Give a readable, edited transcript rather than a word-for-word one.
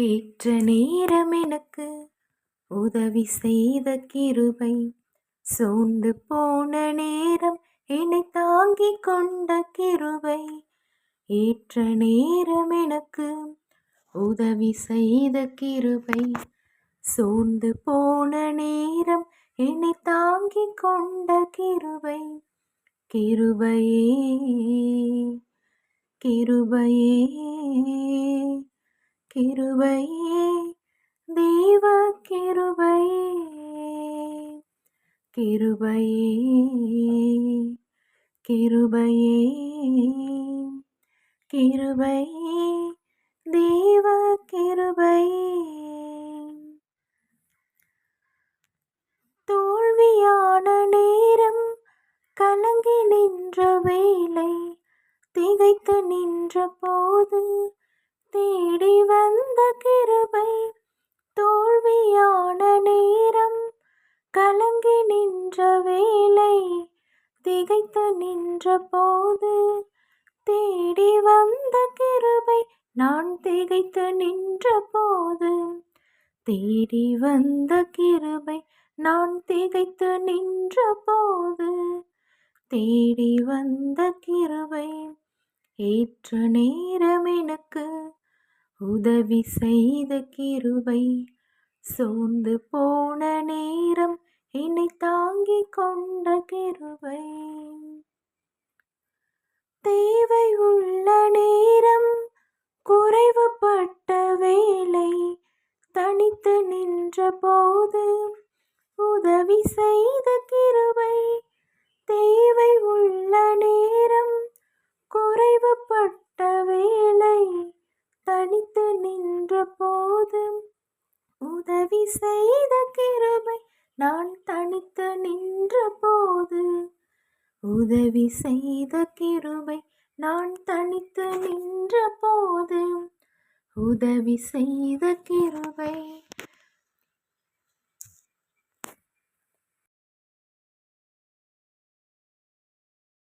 ஏற்ற நேரம் எனக்கு உதவி செய்த கிருபை, சோர்ந்து போன நேரம் என்னை தாங்கிக் கொண்ட கிருபை. ஏற்ற நேரம் எனக்கு உதவி செய்த கிருபை, சோர்ந்து போன நேரம் என்னை தாங்கிக் கொண்ட கிருபை. கிருபையே கிருபையே கிருபையே தேவ கிருபையே. கிருபையே கிருபையே கிருபையே தேவ கிருபையே. தோல்வியான நேரம் கலங்கி நின்ற வேளை, திகைத்து நின்ற போது தேடி வந்த கிருபை. தோல்வியான நேரம் கலங்கி நின்ற வேளை, திகைத்து நின்ற போது தேடி வந்த கிருபை. நான் திகைத்து நின்ற போது தேடி வந்த கிருபை. நான் திகைத்து நின்ற போது தேடி வந்த கிருபை. ஏற்ற நேரம் எனக்கு உதவி செய்த கிருபை, சோர்ந்து போன நேரம் என்னை தாங்கிக் கொண்ட கிருபை. தேவை உள்ள நேரம் குறைவுபட்ட வேளை, தனித்து நின்ற போது உதவி செய்த கிருபை. தேவை உள்ள நேரம் குறைவுபட்ட வேளை, தனித்து நின்ற போது உதவி செய்த கிருபை. நான் தனித்து நின்ற போது உதவி செய்த கிருபை. நான் தனித்து நின்ற போது உதவி செய்த கிருபை.